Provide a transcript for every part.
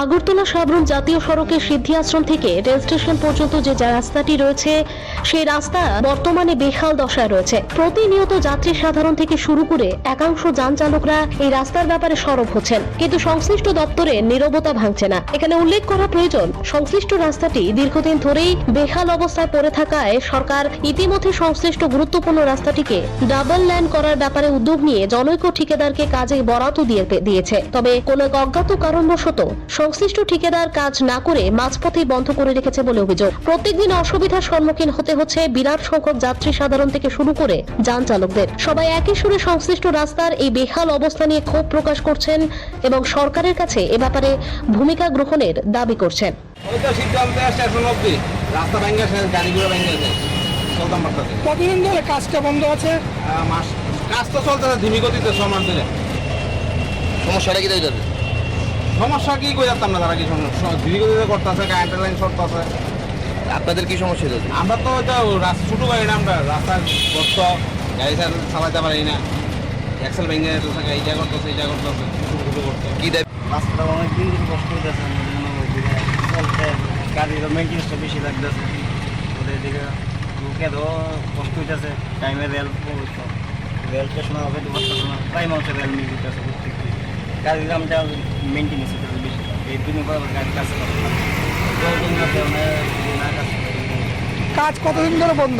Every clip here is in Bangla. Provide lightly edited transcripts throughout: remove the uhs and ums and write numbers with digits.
আগরতলা সাবরুম জাতীয় সড়কের সিদ্ধি আশ্রম থেকে রেল স্টেশন পর্যন্ত যে রাস্তাটি রয়েছে সেই রাস্তা বর্তমানে বেহাল দশায় রয়েছে। প্রতিনিয়ত যাত্রী সাধারণ থেকে শুরু করে একাংশ যান চালকরা এই রাস্তার ব্যাপারে সরব হচ্ছেন, কিন্তু সংশ্লিষ্ট দপ্তরে নীরবতা ভাঙছে না। এখানে উল্লেখ করা প্রয়োজন, সংশ্লিষ্ট রাস্তাটি দীর্ঘদিন ধরেই বেহাল অবস্থায় পড়ে থাকায় সরকার ইতিমধ্যে সংশ্লিষ্ট গুরুত্বপূর্ণ রাস্তাটিকে ডাবল লেন করার ব্যাপারে উদ্যোগ নিয়ে জনৈক ঠিকাদারকে কাজে বরাত দিয়েছে। তবে কোনো অজ্ঞাত কারণবশত সংশ্লিষ্ট ঠিকাদার কাজ না করে মাঝপথেই বন্ধ করে রেখেছে বলে অভিযোগ। প্রত্যেকদিন অসুবিধার সম্মুখীন হতে হচ্ছে বিরাট সংখ্যক যাত্রী সাধারণ থেকে শুরু করে যান চালকদের। সবাই একই সুরে সংশ্লিষ্ট রাস্তার এই বেহাল অবস্থা নিয়ে ক্ষোভ প্রকাশ করছেন এবং সরকারের কাছে এ ব্যাপারে ভূমিকা গ্রহণের দাবি করছেন। কতদিন ধরে কাজটা বন্ধ আছে? কাজ তো চলতেছে ধীমি গতিতে, সমান ধরে। সমস্যাটা কি যাবে? সমস্যা কি করে যাতাম না, তারা কি ধীমি গতিতে করতেছে, কারেন্টের লাইন শর্ট আছে। আপনাদের কি সমস্যা হচ্ছে? আমরা তো ছোটো গাড়ি না, আমরা রাস্তায় বসত গাড়ি চালাতে পারি না, এক্সেল ভেঙে যেতেছে, এইটা করতেছে এইটা করতেছে, ছোটো করতে কি দেয়? রাস্তাটা অনেক দিন ধরে কষ্ট হইতেছে, চলতে গাড়ির মেনটেন্সটা বেশি লাগতেছে, ওদের এদিকে লোকেরও কষ্ট হইতেছে। টাইমে রেল স্টেশন হবে তো পারতেছে না, টাইম হচ্ছে রেল মিল দিতেছে প্রত্যেক দিন। গাড়ির দামটা মেনটেন্স হইতেছে বেশি, এই দিনের পর গাড়ি কাজ করে কাজ কতদিন ধরে বন্ধ?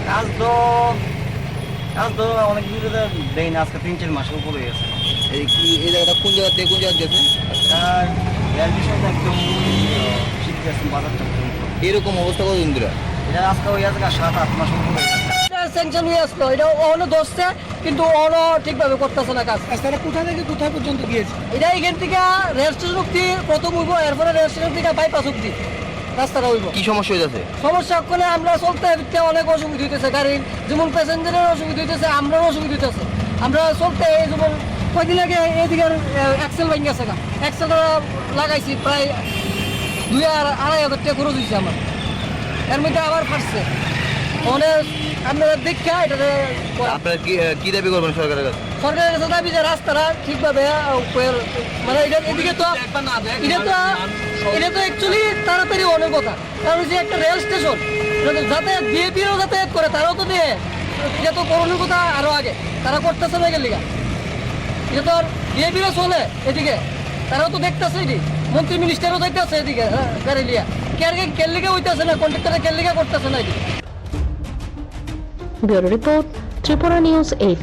কাজ তো অনেক দিন ধরে দেয় না, আজকে 3-4 মাসের উপরে গেছে। এই কি এই জায়গাটা কোন জায়গা থেকে কোন জায়গা গেছে? রেল বিষয়টা একদম শিখতে আসছেন বাজারটা। এরকম অবস্থা কতদিন ধরে? এটা আজকে ওই আজকে 7-8 মাস উপরে গেছে। স্যাংশন হয়ে আসলো, এটা অন্য দোষছে, কিন্তু অন্য ঠিকভাবে করতেছে না কাজ। রাস্তাটা কোথা থেকে কোথায় পর্যন্ত গিয়েছে? এটা এখান থেকে রেল স্টেশন অব্দি প্রথম হইব, এরপরে রেল স্টেশন থেকে বাইপাস অব্দি রাস্তাটা হইব। কি সমস্যা হয়েছে? সমস্যা করে আমরা চলতে ফিরতে অনেক অসুবিধা হইতেছে, গাড়ির যেমন প্যাসেঞ্জারের অসুবিধা হইতেছে, আমরাও অসুবিধা হইতেছে। আমরা চলতে যেমন কয়দিন আগে এদিকে এক্সেল ভেঙে গেছে, এক্সেলটা লাগাইছি প্রায় 2,500 টাকা খরচ হয়েছে আমার, এর মধ্যে আবার ফাটছে। অনেক আপনারা দেখা এটা আপনারা কি দাবি করবেন সরকারের কাছে? সরকারের কাছে দাবি যে রাস্তাটা ঠিকভাবে মানে এদিকে তো এটা তো অ্যাকচুয়ালি তাড়াতাড়ি অনেক কথা, কারণ যে একটা রেল স্টেশন যাতায়াত বিএপিও যাতায়াত করে, তারাও তো দিয়ে এটা তো করণের কথা আরও আগে, তারা করতেছে না গেলিগা। এটা তো আর বিএপিও চলে এদিকে, তারাও তো দেখতেছে, এটি মন্ত্রী মিনিস্টারও দেখতেছে এদিকে গাড়ি লিয়া, কেলিগা হইতেছে না, কন্ট্রাক্টরে কেলিগা করতেছে না এদিকে। Bureau report, Tripura news 8।